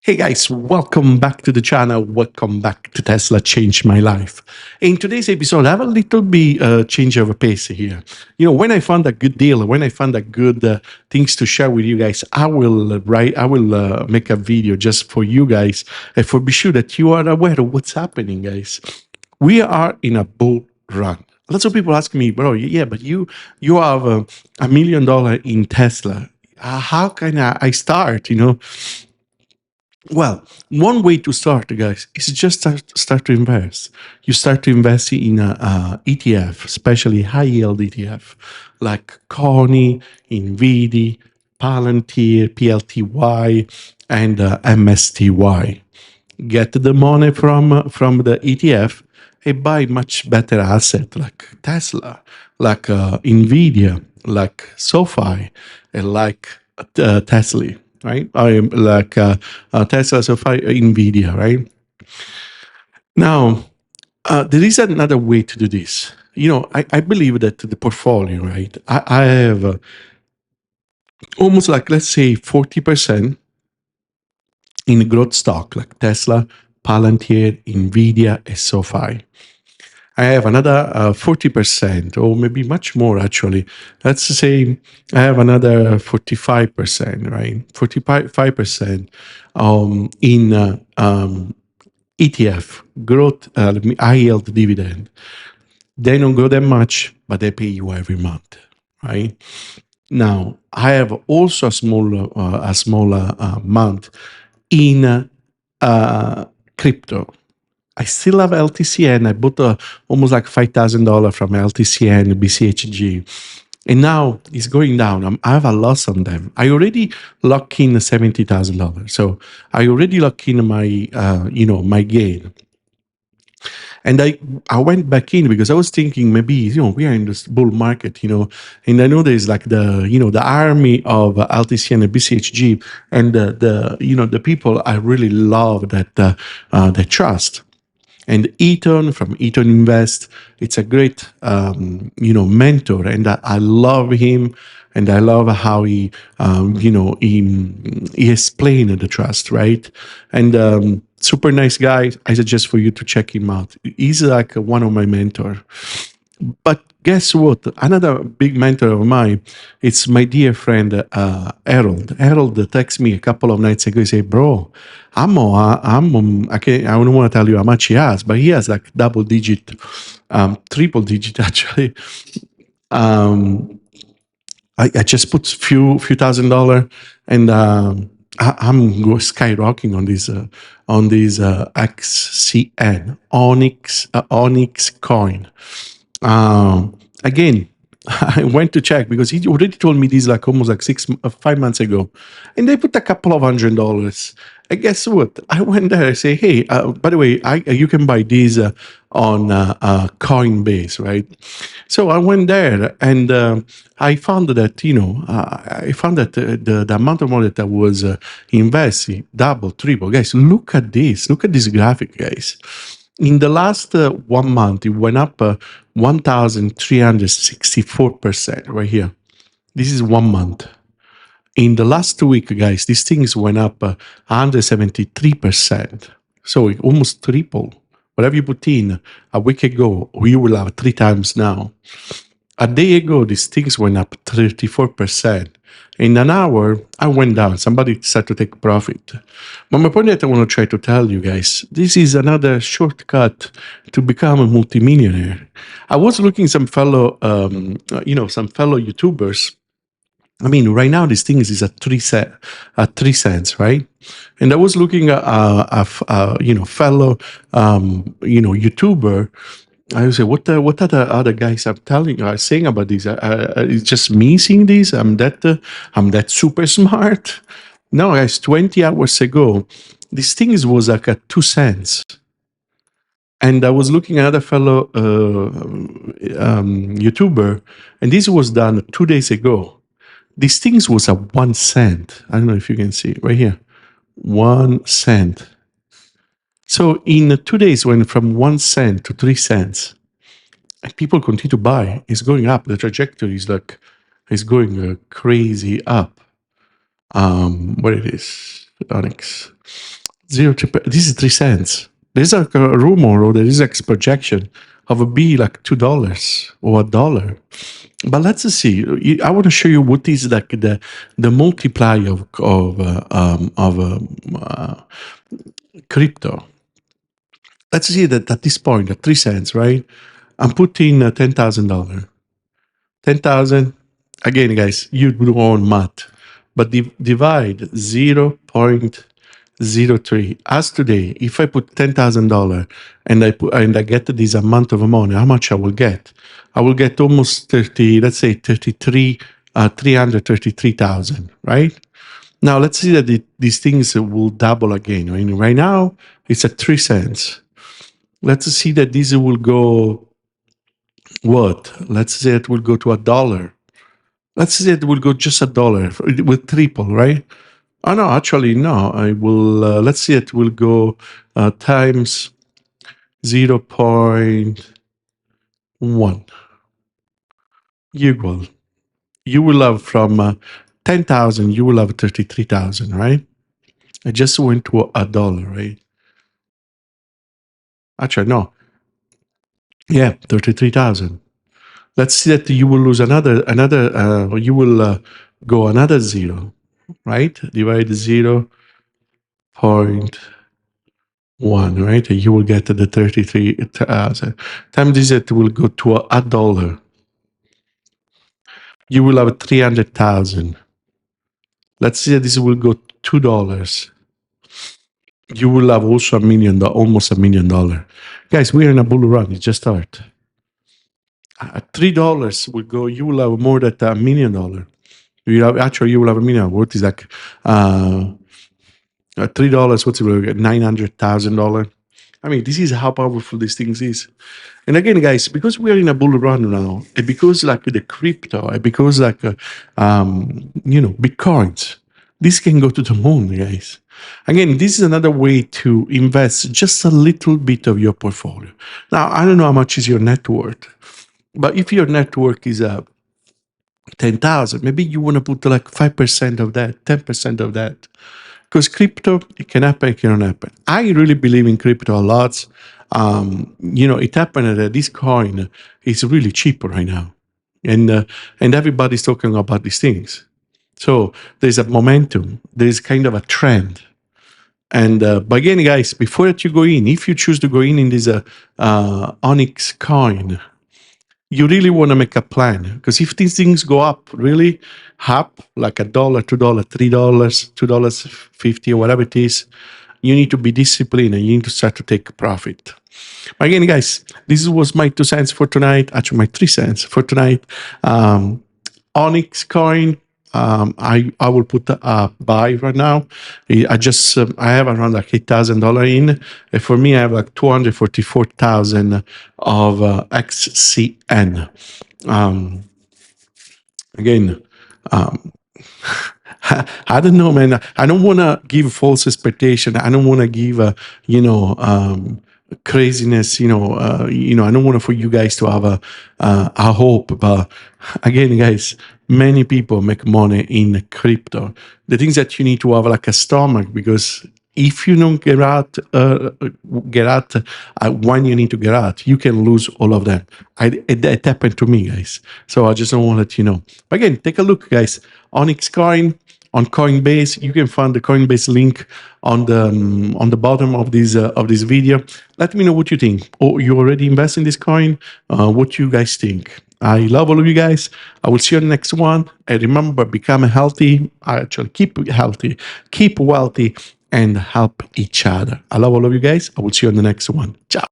Hey guys, welcome back to the channel. Welcome back to Tesla Changed My Life. In today's episode, I have a little bit change of a pace here. When I found a good deal, when I found a good things to share with you guys, I will make a video just for you guys and for be sure that you are aware of what's happening, guys. We are in a bull run. Lots of people ask me, bro, yeah, but you have $1 million in Tesla. How can I start? Well, one way to start, guys, is just start to invest. You start to invest in a ETF, especially high yield ETF, like Coney, Nvidia, Palantir, PLTY, and MSTY. Get the money from the ETF and buy much better asset like Tesla, like Nvidia, like SoFi, and like Tesla, right? I am like Tesla, SoFi, Nvidia, right? Now, there is another way to do this. I believe that the portfolio, right? I have almost like, let's say, 40% in growth stock like Tesla, Palantir, Nvidia, and SoFi. I have another 40%, or maybe much more actually. Let's say I have another 45%, right? 45% in ETF, growth, high yield dividend. They don't grow that much, but they pay you every month, right? Now, I have also a smaller amount in crypto. I still have LTCN. I bought almost like $5,000 from LTCN, BCHG. And now it's going down. I have a loss on them. I already locked in $70,000. So I already locked in my, my gain. And I went back in because I was thinking maybe, we are in this bull market, and I know there's like the army of LTCN and BCHG and the people I really love that trust. And Ethan from Ethan Invest, it's a great, mentor, and I love him, and I love how he explained the trust, right? And super nice guy. I suggest for you to check him out. He's like one of my mentor. But guess what? Another big mentor of mine, it's my dear friend Harold. Harold texted me a couple of nights ago. He said, "Bro, I don't want to tell you how much he has, but he has like double digit, triple digit actually. I just put few $1,000, and I'm skyrocketing on this XCN Onyxcoin. Again, I went to check because he already told me this like almost like 5 months ago, and they put a couple of $100. And guess what? I went there. I say, hey, by the way, you can buy these on Coinbase, right? So I went there, and I found that the amount of money that I was investing double, triple. Guys, look at this. Look at this graphic, guys. In the last 1 month, it went up 1,364% right here. This is 1 month. In the last week, guys, these things went up 173%. So it almost triple. Whatever you put in a week ago, we will have 3 times now. A day ago, these things went up 34%. In an hour, I went down. Somebody started to take profit. But my point that I want to try to tell you guys, this is another shortcut to become a multimillionaire. I was looking some fellow YouTubers. I mean, right now this thing is at 3 cents, right? And I was looking at fellow YouTuber. I would say, what are the other guys are saying about this? It's just me seeing this. I'm that super smart. No, guys, 20 hours ago, this thing was like at 2 cents. And I was looking at another fellow YouTuber, and this was done 2 days ago. This thing was at 1 cent. I don't know if you can see right here, 1 cent. So in 2 days, went from 1 cent to 3 cents. And people continue to buy. It's going up. The trajectory is like, it's going crazy up. What it is? Onyx. This is 3 cents. There's like a rumor or there is a projection of a be like $2 or $1. But let's see. I want to show you what is like the multiplier of crypto. Let's see that at this point, at 3 cents, right? I'm putting $10,000. 10,000. Again, guys, you do own math, but divide 0.03. As today, if I put $10,000 and I get this amount of money, how much I will get? I will get almost 30. Let's say 333,000. Right now, let's see that these things will double again. Right now, it's at 3 cents. Let's see that this will go. What? Let's say it will go to $1. Let's say it will go just $1. It will triple, right? Oh no, actually no. I will. Let's say it will go times 0.1 equal. You will have from 10,000. You will have 33,000, right? I just went to $1, right? Actually, no. Yeah, 33,000. Let's see that you will lose another. You will go another 0, right? Divide 0.1, right? You will get the 33,000. Times this, it will go to $1. You will have 300,000. Let's say this will go $2. You will have also almost $1 million. Guys, we are in a bull run. It just started. At $3 will go. You will have more than $1 million. You will have $1 million. What is that? $3. What's it? $900,000. I mean, this is how powerful these things is. And again, guys, because we are in a bull run now, and because like the crypto, and because like bitcoins, this can go to the moon, guys. Again, this is another way to invest just a little bit of your portfolio. Now, I don't know how much is your net worth, but if your net worth is 10,000, maybe you want to put like 5% of that, 10% of that. Because crypto, it can happen, it cannot happen. I really believe in crypto a lot. It happened that this coin is really cheap right now, and everybody's talking about these things. So there's a momentum. There's kind of a trend. And but again, guys, before you go in, if you choose to go in this Onyxcoin, you really want to make a plan, because if these things go up really up like $1, $2, $3, $2.50 or whatever it is, you need to be disciplined and you need to start to take profit. But again, guys, this was my 2 cents for tonight. Actually, my 3 cents for tonight. Onyxcoin. I will put a buy right now. I have around like $8,000 in. And for me, I have like 244,000 of XCN. Again, I don't know, man. I don't want to give false expectation. I don't want to give craziness. I don't want for you guys to have a hope. But again, guys, many people make money in crypto. The things that you need to have like a stomach, because if you don't get out when you need to get out, you can lose all of them. It happened to me, guys. So I just don't want to let you know. But again, take a look, guys. Onyxcoin on Coinbase. You can find the Coinbase link on the bottom of this video. Let me know what you think. Or you already invest in this coin? What you guys think? I love all of you guys. I will see you on the next one. And remember, become healthy. Actually, keep healthy, keep wealthy, and help each other. I love all of you guys. I will see you on the next one. Ciao.